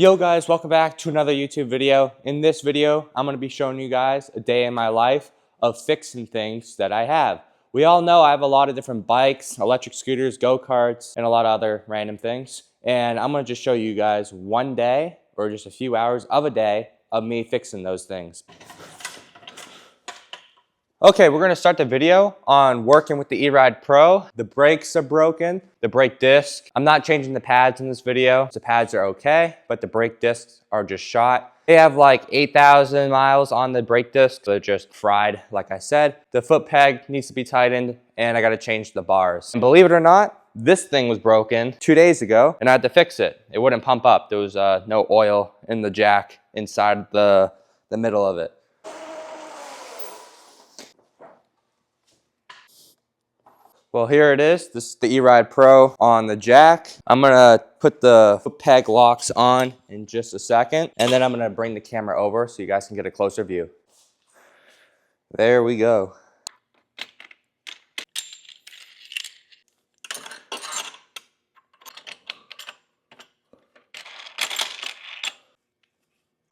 Yo guys, welcome back to another YouTube video. In this video, I'm going to be showing you guys a day in my life of fixing things that I have. We all know I have a lot of different bikes, electric scooters, go-karts, and a lot of other random things. And I'm going to just show you guys one day or just a few hours of a day of me fixing those things. Okay, we're going to start the video on working with the Eride Pro. The brakes are broken, the brake disc. I'm not changing the pads in this video. The pads are okay, but the brake discs are just shot. They have like 8,000 miles on the brake disc. They're just fried, like I said. The foot peg needs to be tightened, and I got to change the bars. And believe it or not, this thing was broken 2 days ago, and I had to fix it. It wouldn't pump up. There was no oil in the jack inside the middle of it. Well, here it is. This is the Eride Pro on the jack. I'm gonna put the foot peg locks on in just a second, and then I'm gonna bring the camera over so you guys can get a closer view. There we go.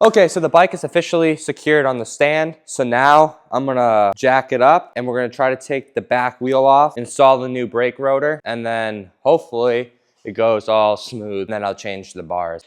Okay, so the bike is officially secured on the stand. So now I'm gonna jack it up and we're gonna try to take the back wheel off, install the new brake rotor, and then hopefully it goes all smooth. And then I'll change the bars.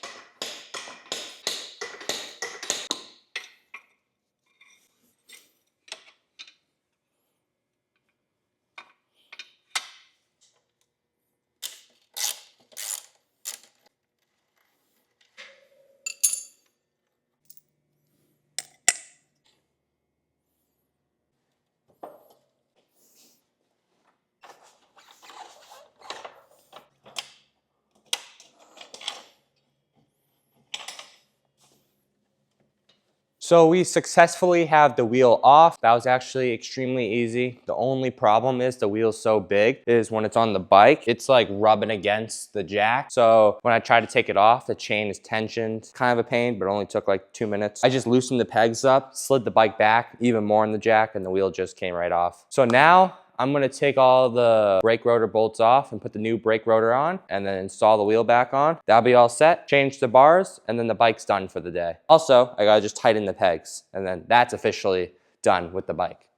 So we successfully have the wheel off. That was actually extremely easy. The only problem is the wheel's so big is when it's on the bike, it's like rubbing against the jack. So when I try to take it off, the chain is tensioned. Kind of a pain, but it only took like 2 minutes. I just loosened the pegs up, slid the bike back even more in the jack, and the wheel just came right off. So now I'm gonna take all the brake rotor bolts off and put the new brake rotor on and then install the wheel back on. That'll be all set, change the bars, and then the bike's done for the day. Also, I gotta just tighten the pegs, and then that's officially done with the bike.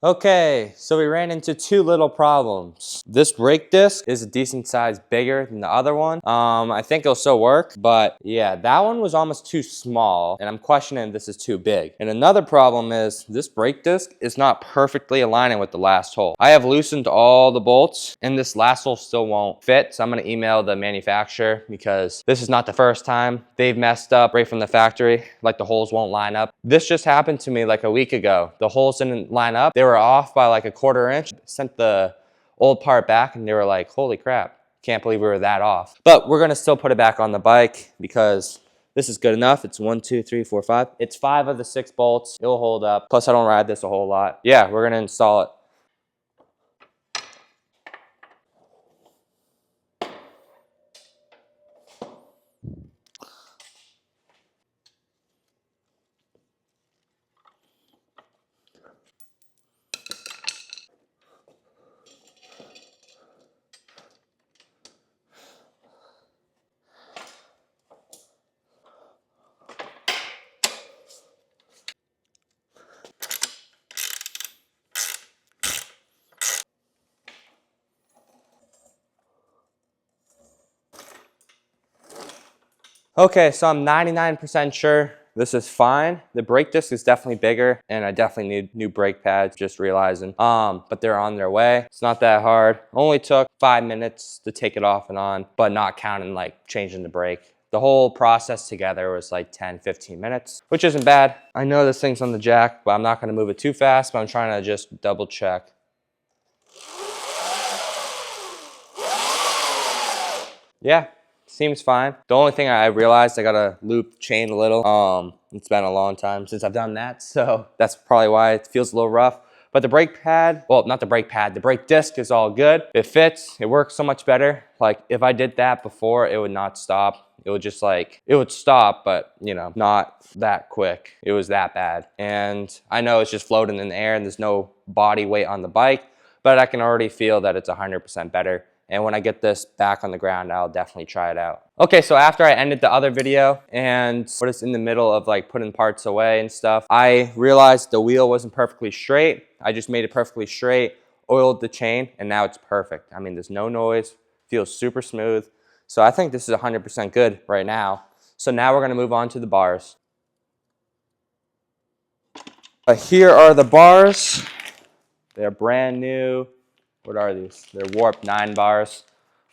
Okay, so we ran into two little problems. This brake disc is a decent size bigger than the other one. I think it'll still work, but yeah, that one was almost too small, and I'm questioning if this is too big. And another problem is this brake disc is not perfectly aligning with the last hole. I have loosened all the bolts, and this last hole still won't fit, so I'm gonna email the manufacturer because this is not the first time they've messed up right from the factory, like the holes won't line up. This just happened to me like a week ago. The holes didn't line up. They were off by like a 1/4 inch. Sent the old part back and they were like, holy crap, can't believe we were that off. But we're gonna still put it back on the bike because this is good enough. It's 1, 2, 3, 4, 5. It's 5 of the 6 bolts. It'll hold up. Plus I don't ride this a whole lot. Yeah, we're gonna install it. Okay, so I'm 99% sure this is fine. The brake disc is definitely bigger and I definitely need new brake pads, just realizing. But they're on their way. It's not that hard. Only took 5 minutes to take it off and on, but not counting like changing the brake. The whole process together was like 10, 15 minutes, which isn't bad. I know this thing's on the jack, but I'm not gonna move it too fast, but I'm trying to just double check. Yeah. Seems fine. The only thing I realized, I gotta loop the chain a little. It's been a long time since I've done that, so that's probably why it feels a little rough. But the brake pad, well, not the brake pad, the brake disc is all good. It fits, it works so much better. Like if I did that before, it would not stop. It would just like, it would stop, but you know, not that quick. It was that bad. And I know it's just floating in the air and there's no body weight on the bike, but I can already feel that it's 100% better. And when I get this back on the ground, I'll definitely try it out. Okay, so after I ended the other video and was in the middle of like putting parts away and stuff, I realized the wheel wasn't perfectly straight. I just made it perfectly straight, oiled the chain, and now it's perfect. I mean, there's no noise, feels super smooth. So I think this is 100% good right now. So now we're gonna move on to the bars. Here are the bars. They're brand new. What are these? They're warp 9 bars.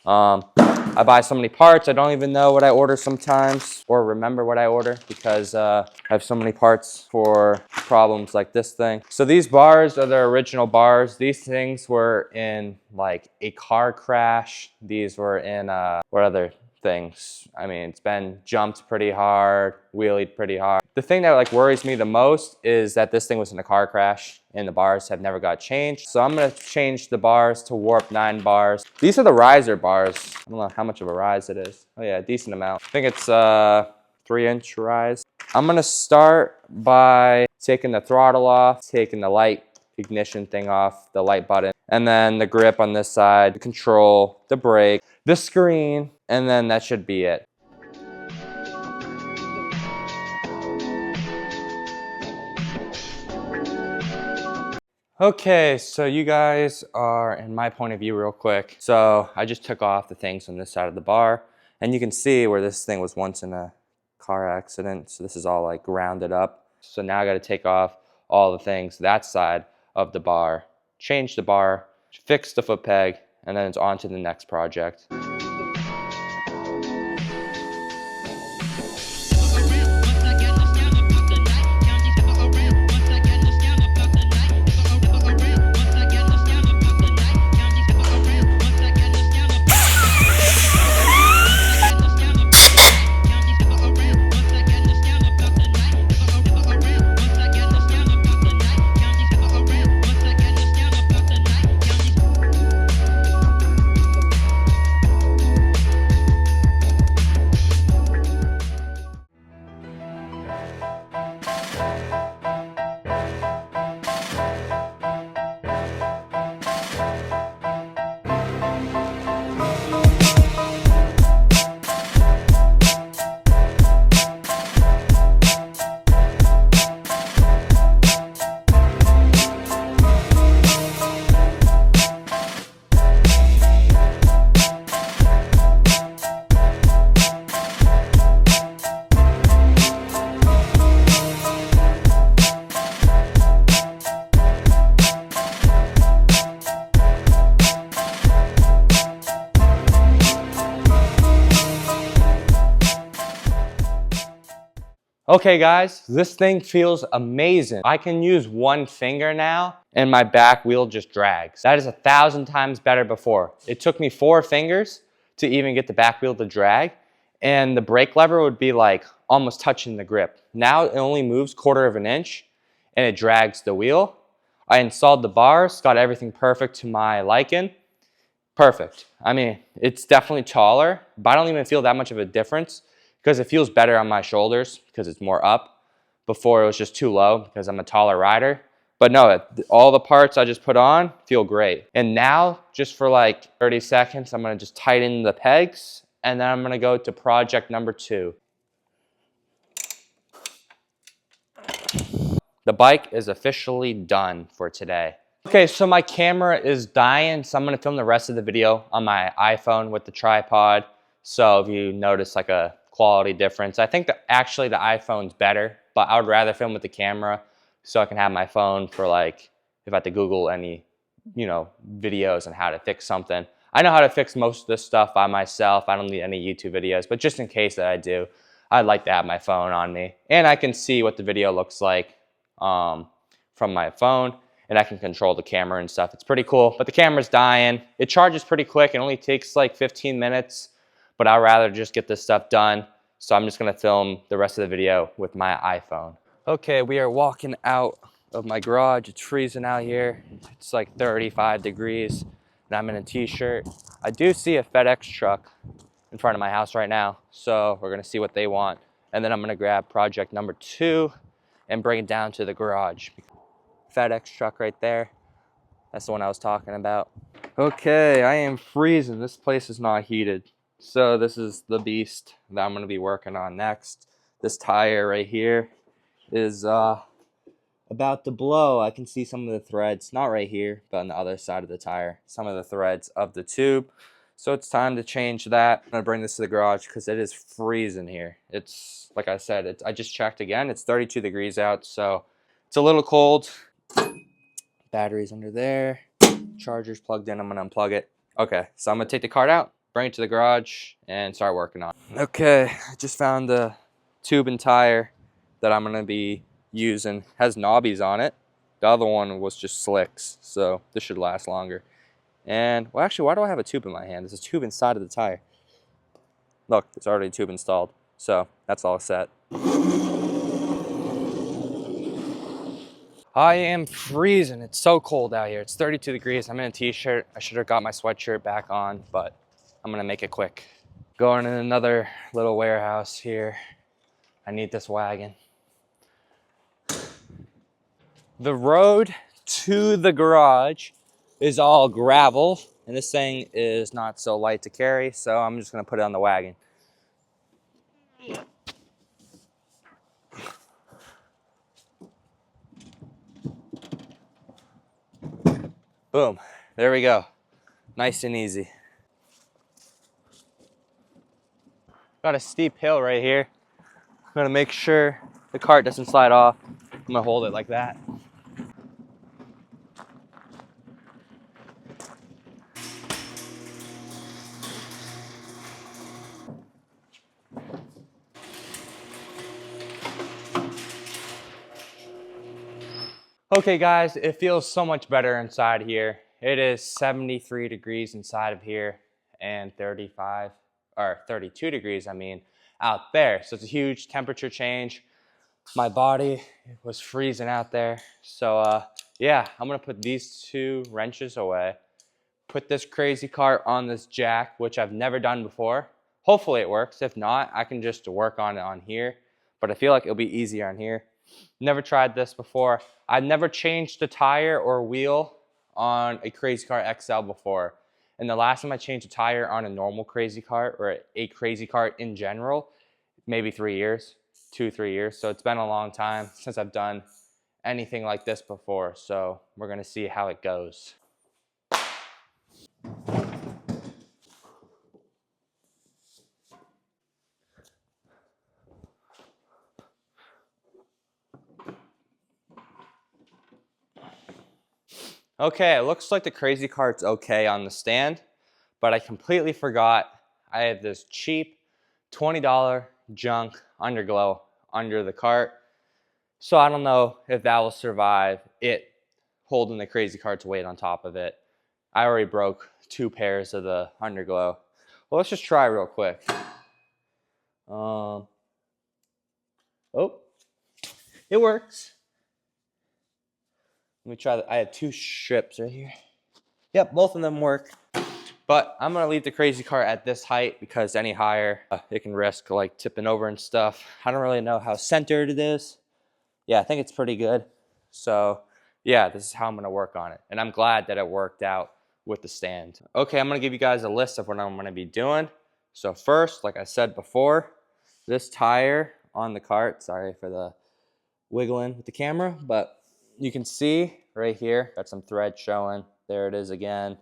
I buy so many parts, I don't even know what I order sometimes or remember what I order because I have so many parts for problems like this thing. So these bars are the original bars. These things were in like a car crash. These were in, what other things? I mean, it's been jumped pretty hard, wheelied pretty hard. The thing that like worries me the most is that this thing was in a car crash and the bars have never got changed. So I'm gonna change the bars to warp 9 bars. These are the riser bars. I don't know how much of a rise it is. Oh yeah, a decent amount. I think it's 3-inch rise. I'm gonna start by taking the throttle off, taking the light ignition thing off, the light button, and then the grip on this side, the control, the brake, the screen, and then that should be it. Okay, so you guys are in my point of view real quick. So I just took off the things on this side of the bar and you can see where this thing was once in a car accident. So this is all like grounded up. So now I got to take off all the things that side of the bar, change the bar, fix the foot peg, and then it's on to the next project. Okay guys, this thing feels amazing. I can use one finger now and my back wheel just drags. That is 1,000 times better before. It took me 4 fingers to even get the back wheel to drag and the brake lever would be like almost touching the grip. Now it only moves 1/4 of an inch and it drags the wheel. I installed the bars, got everything perfect to my liking. Perfect. I mean, it's definitely taller, but I don't even feel that much of a difference because it feels better on my shoulders because it's more up. Before it was just too low because I'm a taller rider. But no, all the parts I just put on feel great. And now, just for like 30 seconds, I'm gonna just tighten the pegs and then I'm gonna go to project number 2. The bike is officially done for today. Okay, so my camera is dying, so I'm gonna film the rest of the video on my iPhone with the tripod. So if you notice like a quality difference, I think that actually the iPhone's better, but I would rather film with the camera so I can have my phone for like, if I have to Google any, you know, videos on how to fix something. I know how to fix most of this stuff by myself. I don't need any YouTube videos, but just in case that I do, I'd like to have my phone on me. And I can see what the video looks like from my phone, and I can control the camera and stuff. It's pretty cool, but the camera's dying. It charges pretty quick. It only takes like 15 minutes, but I'd rather just get this stuff done. So I'm just gonna film the rest of the video with my iPhone. Okay, we are walking out of my garage. It's freezing out here. It's like 35 degrees, and I'm in a t-shirt. I do see a FedEx truck in front of my house right now. So we're gonna see what they want. And then I'm gonna grab project number 2 and bring it down to the garage. FedEx truck right there. That's the one I was talking about. Okay, I am freezing. This place is not heated. So this is the beast that I'm gonna be working on next. This tire right here is about to blow. I can see some of the threads, not right here, but on the other side of the tire, some of the threads of the tube. So it's time to change that. I'm gonna bring this to the garage because it is freezing here. It's, like I said, I just checked again. It's 32 degrees out, so it's a little cold. Batteries under there. Charger's plugged in. I'm gonna unplug it. Okay, so I'm gonna take the cart out, bring it to the garage, and start working on it. Okay, I just found the tube and tire that I'm gonna be using. Has knobbies on it. The other one was just slicks, so this should last longer. And, well, actually, why do I have a tube in my hand? There's a tube inside of the tire. Look, there's already a tube installed, so that's all set. I am freezing. It's so cold out here. It's 32 degrees. I'm in a t-shirt. I should have got my sweatshirt back on, but I'm gonna make it quick. Going in another little warehouse here. I need this wagon. The road to the garage is all gravel, and this thing is not so light to carry, so I'm just gonna put it on the wagon. Boom, there we go. Nice and easy. Got a steep hill right here. I'm gonna make sure the cart doesn't slide off. I'm gonna hold it like that. Okay guys, it feels so much better inside here. It is 73 degrees inside of here and 32 degrees, I mean, out there. So it's a huge temperature change. My body was freezing out there. So yeah, I'm gonna put these 2 wrenches away, put this crazy cart on this jack, which I've never done before. Hopefully it works. If not, I can just work on it on here, but I feel like it'll be easier on here. Never tried this before. I've never changed a tire or wheel on a Crazy Cart XL before. And the last time I changed a tire on a normal Crazy Cart or a Crazy Cart in general, maybe 3 years, 2-3 years. So it's been a long time since I've done anything like this before. So we're gonna see how it goes. Okay, it looks like the Crazy Cart's okay on the stand, but I completely forgot I have this cheap $20 junk underglow under the cart. So I don't know if that will survive it holding the Crazy Cart's weight on top of it. I already broke 2 pairs of the underglow. Well, let's just try real quick. Oh, it works. Let me try that. I had 2 strips right here. Yep, both of them work. But I'm gonna leave the Crazy Cart at this height because any higher, it can risk like tipping over and stuff. I don't really know how centered it is. Yeah, I think it's pretty good. So yeah, this is how I'm gonna work on it. And I'm glad that it worked out with the stand. Okay, I'm gonna give you guys a list of what I'm gonna be doing. So first, like I said before, this tire on the cart, sorry for the wiggling with the camera, but you can see right here, got some thread showing. There it is again.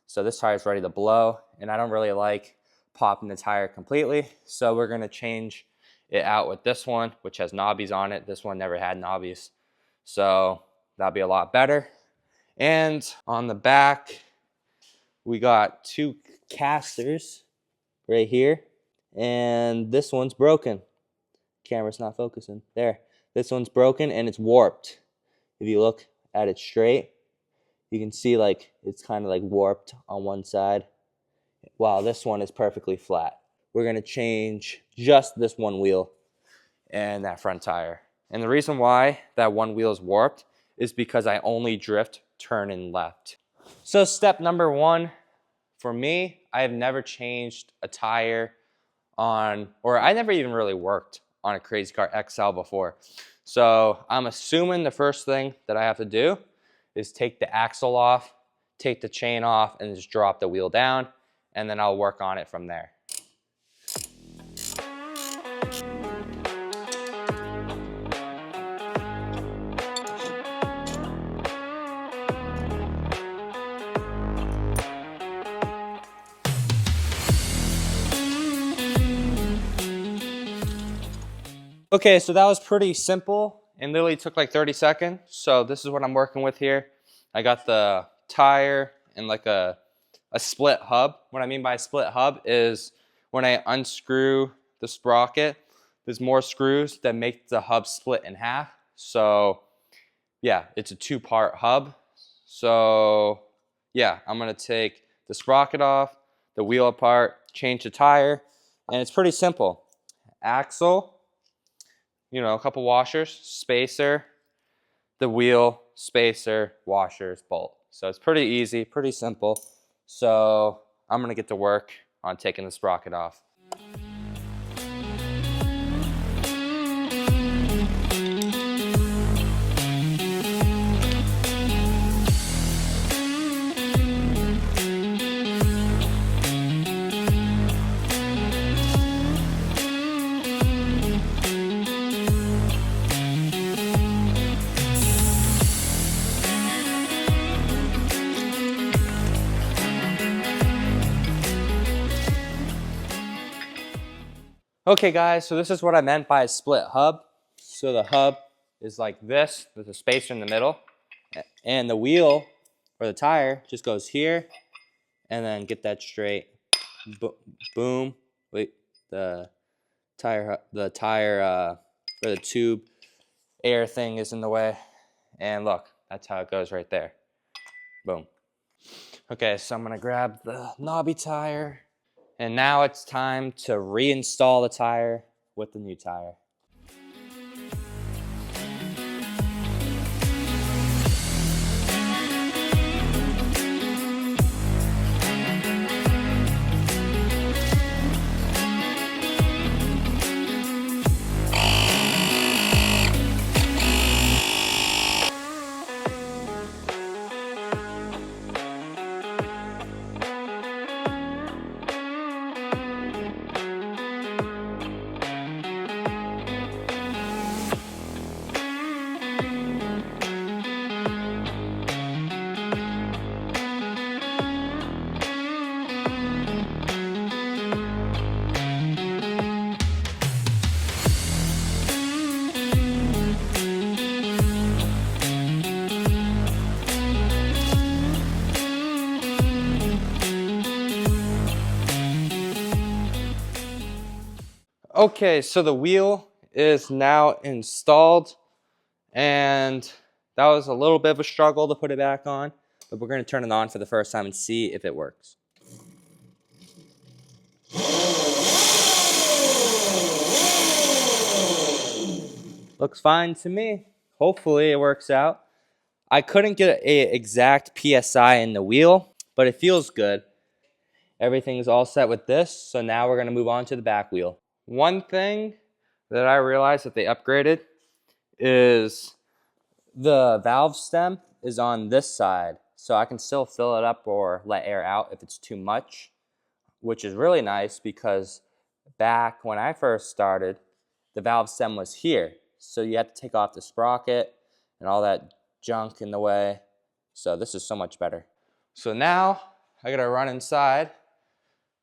So this tire is ready to blow, and I don't really like popping the tire completely. So we're gonna change it out with this one, which has knobbies on it. This one never had knobbies. So that'll be a lot better. And on the back, we got 2 casters right here. And this one's broken. Camera's not focusing. There. This one's broken and it's warped. If you look at it straight, you can see like it's kind of like warped on one side, while this one is perfectly flat. We're gonna change just this one wheel and that front tire. And the reason why that one wheel is warped is because I only drift turning left. So step number 1 for me, I have never changed a tire on, or I never even really worked on a Crazy Car XL before. So I'm assuming the first thing that I have to do is take the axle off, take the chain off, and just drop the wheel down, and then I'll work on it from there. Okay, so that was pretty simple and literally took like 30 seconds. So this is what I'm working with here. I got the tire and like a split hub. What I mean by a split hub is when I unscrew the sprocket, there's more screws that make the hub split in half. So yeah, it's a two-part hub. So yeah, I'm gonna take the sprocket off, the wheel apart, change the tire, and it's pretty simple. Axle, you know, a couple washers, spacer, the wheel, spacer, washers, bolt. So it's pretty easy, pretty simple. So I'm gonna get to work on taking the sprocket off. Okay guys, so this is what I meant by a split hub. So the hub is like this, with a spacer in the middle, and the wheel or the tire just goes here, and then get that straight. Boom. Wait, the tire or the tube air thing is in the way, and look, that's how it goes right there. Boom. Okay, so I'm gonna grab the knobby tire. And now it's time to reinstall the tire with the new tire. Okay, so the wheel is now installed, and that was a little bit of a struggle to put it back on, but we're going to turn it on for the first time and see if it works. Looks fine to me. Hopefully it works out. I couldn't get an exact PSI in the wheel, but it feels good. Everything's all set with this, so now we're going to move on to the back wheel. One thing that I realized that they upgraded is the valve stem is on this side, so I can still fill it up or let air out if it's too much, which is really nice because back when I first started, the valve stem was here, so you have to take off the sprocket and all that junk in the way. So this is so much better. So now I gotta run inside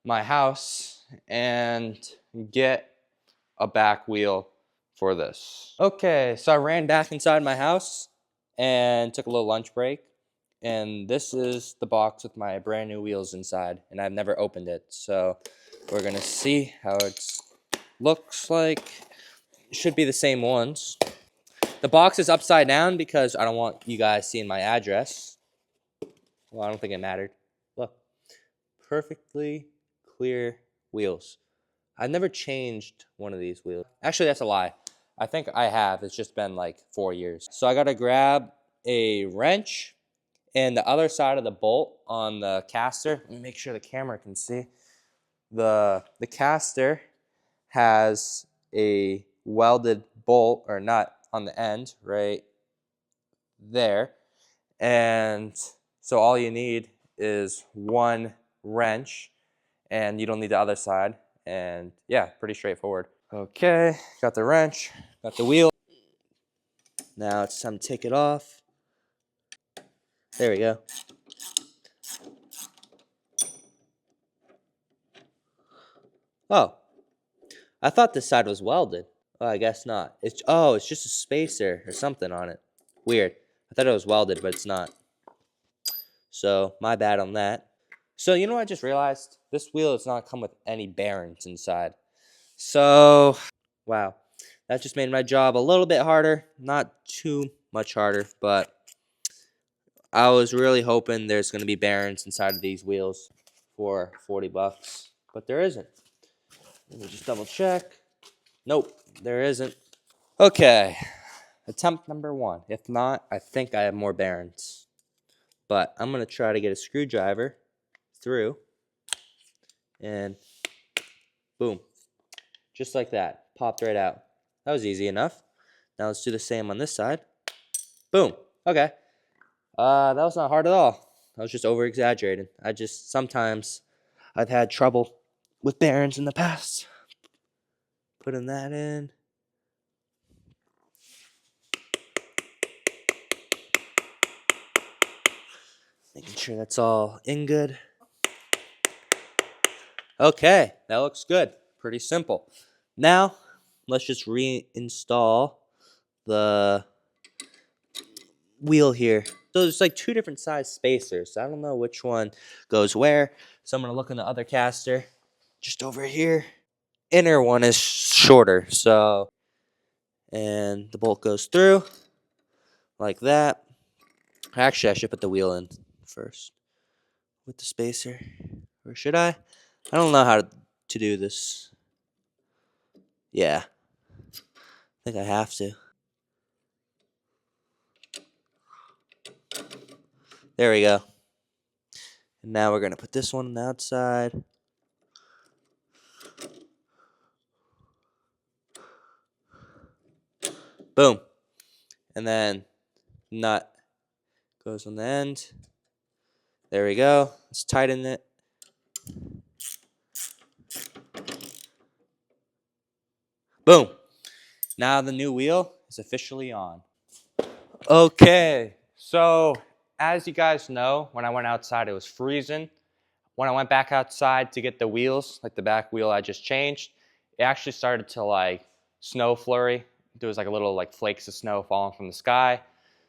my house and get a back wheel for this. Okay, so I ran back inside my house and took a little lunch break, and this is the box with my brand new wheels inside, and I've never opened it, so we're gonna see how it looks like. It should be the same ones. The box is upside down because I don't want you guys seeing my address. Well, I don't think it mattered. Look, perfectly clear wheels. I've never changed one of these wheels. Actually, that's a lie. I think I have. It's just been like 4 years. So I gotta grab a wrench And the other side of the bolt on the caster, let me make sure the camera can see. The caster has a welded bolt or nut on the end right there. And so all you need is one wrench, and you don't need the other side. And yeah, pretty straightforward. Okay, got the wrench, got the wheel. Now it's time to take it off. There we go. Oh, I thought this side was welded. Oh, I guess not. It's just a spacer or something on it. Weird. I thought it was welded, but it's not. So my bad on that. So you know what I just realized? This wheel does not come with any bearings inside. So wow, that just made my job a little bit harder. Not too much harder, but I was really hoping there's going to be bearings inside of these wheels for 40 bucks, but there isn't. Let me just double check. Nope, there isn't. Okay, attempt number 1. If not, I think I have more bearings. But I'm going to try to get a screwdriver through, and boom, just like that, popped right out. That was easy enough. Now let's do the same on this side. Boom. Okay. That was not hard at all. I was just over-exaggerating. Sometimes I've had trouble with bearings in the past. Putting that in. Making sure that's all in good. Okay, that looks good. Pretty simple. Now, let's just reinstall the wheel here. So there's like 2 different size spacers. I don't know which one goes where. So I'm going to look in the other caster. Just over here. Inner one is shorter. And the bolt goes through like that. Actually, I should put the wheel in first with the spacer. Or should I? I don't know how to do this. Yeah. I think I have to. There we go. And now we're going to put this one on the outside. Boom. And then nut goes on the end. There we go. Let's tighten it. Boom. Now the new wheel is officially on. Okay. So as you guys know, when I went outside, it was freezing. When I went back outside to get the wheels, like the back wheel I just changed, it actually started to like snow flurry. There was like a little like flakes of snow falling from the sky.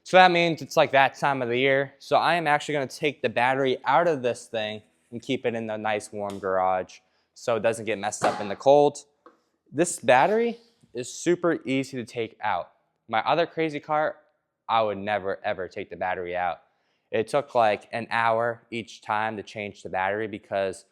So that means it's like that time of the year. So I am actually going to take the battery out of this thing and keep it in the nice warm garage so it doesn't get messed up in the cold. This battery is super easy to take out. My other crazy cart, I would never ever take the battery out. It took like an hour each time to change the battery because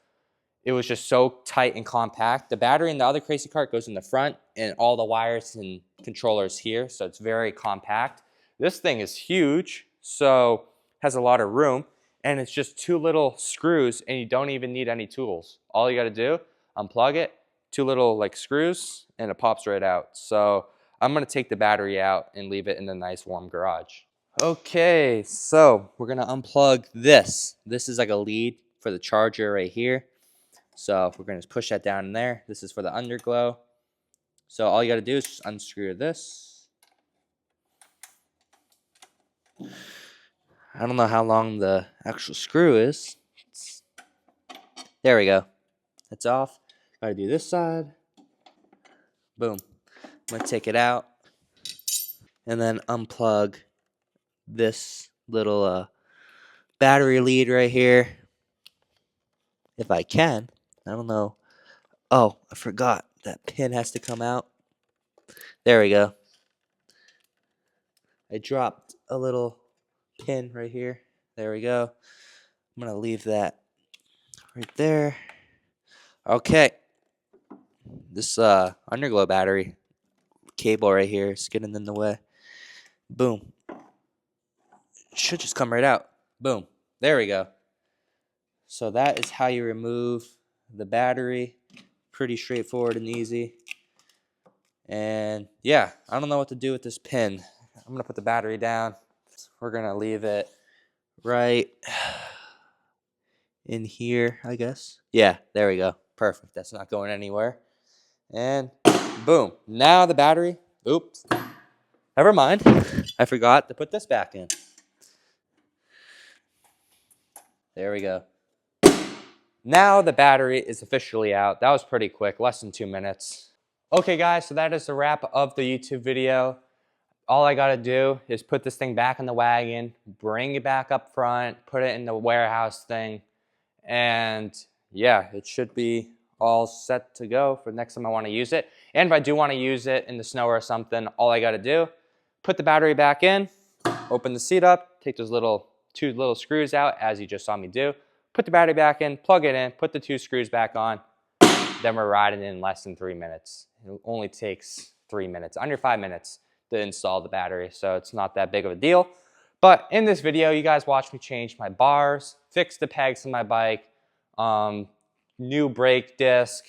it was just so tight and compact. The battery in the other crazy cart goes in the front and all the wires and controllers here, so it's very compact. This thing is huge, so has a lot of room, and it's just 2 little screws, and you don't even need any tools. All you gotta do, unplug it, 2 little like screws, and it pops right out. So I'm gonna take the battery out and leave it in the nice warm garage. Okay, so we're gonna unplug this. This is like a lead for the charger right here. So we're gonna push that down in there. This is for the underglow. So all you gotta do is just unscrew this. I don't know how long the actual screw is. There we go. It's off. Gotta do this side. Boom. I'm gonna take it out and then unplug this little battery lead right here. If I can. I don't know. Oh, I forgot. That pin has to come out. There we go. I dropped a little pin right here. There we go. I'm going to leave that right there. Okay. This underglow battery cable right here is getting in the way. Boom. Should just come right out. Boom. There we go. So that is how you remove the battery. Pretty straightforward and easy. And yeah, I don't know what to do with this pin. I'm gonna put the battery down. We're gonna leave it right in here, I guess. Yeah, there we go. Perfect. That's not going anywhere. And boom. Now the battery. Oops. Never mind. I forgot to put this back in. There we go. Now the battery is officially out. That was pretty quick, less than 2 minutes. Okay guys, so that is the wrap of the YouTube video. All I gotta do is put this thing back in the wagon, bring it back up front, put it in the warehouse thing, and yeah, it should be all set to go for the next time I wanna use it. And if I do wanna use it in the snow or something, all I gotta do, put the battery back in, open the seat up, take those two little screws out as you just saw me do, put the battery back in, plug it in, put the 2 screws back on, then we're riding in less than 3 minutes. It only takes 3 minutes, under 5 minutes to install the battery, so it's not that big of a deal. But in this video, you guys watched me change my bars, fix the pegs on my bike, new brake disc,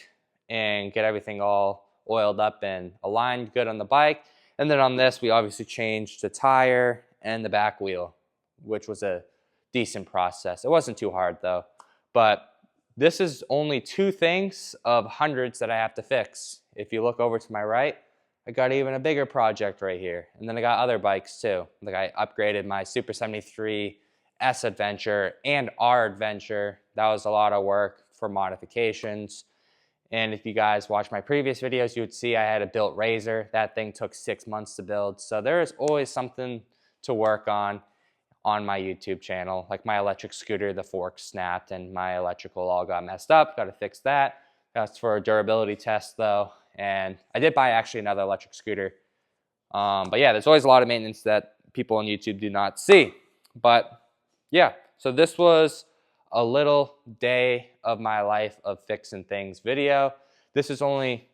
and get everything all oiled up and aligned good on the bike. And then on this, we obviously changed the tire and the back wheel, which was a decent process. It wasn't too hard though. But this is only 2 things of hundreds that I have to fix. If you look over to my right, I got even a bigger project right here. And then I got other bikes too. Like I upgraded my Super 73 S Adventure and R Adventure. That was a lot of work for modifications. And if you guys watch my previous videos, you would see I had a built Razor. That thing took 6 months to build. So there is always something to work on my YouTube channel. Like my electric scooter, the fork snapped and my electrical all got messed up. Got to fix that. That's for a durability test though. And I did buy actually another electric scooter. But yeah, there's always a lot of maintenance that people on YouTube do not see. But yeah, so this was a little day of my life of fixing things video. This is only,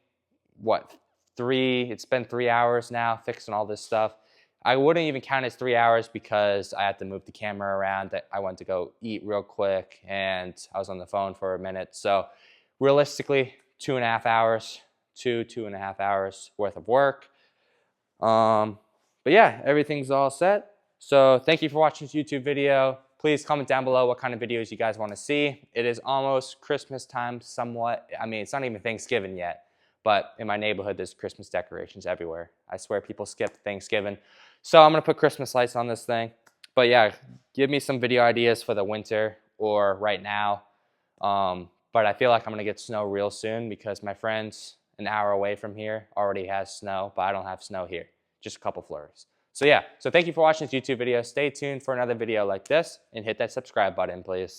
what, it's been 3 hours now fixing all this stuff. I wouldn't even count as 3 hours because I had to move the camera around. I went to go eat real quick and I was on the phone for a minute. So realistically, 2.5 hours, 2.5 hours worth of work. But yeah, everything's all set. So thank you for watching this YouTube video. Please comment down below what kind of videos you guys want to see. It is almost Christmas time somewhat. I mean, it's not even Thanksgiving yet, but in my neighborhood, there's Christmas decorations everywhere. I swear people skip Thanksgiving. So I'm gonna put Christmas lights on this thing. But yeah, give me some video ideas for the winter or right now. But I feel like I'm gonna get snow real soon because my friends an hour away from here already has snow, but I don't have snow here, just a couple flurries. So yeah, so thank you for watching this YouTube video. Stay tuned for another video like this and hit that subscribe button, please.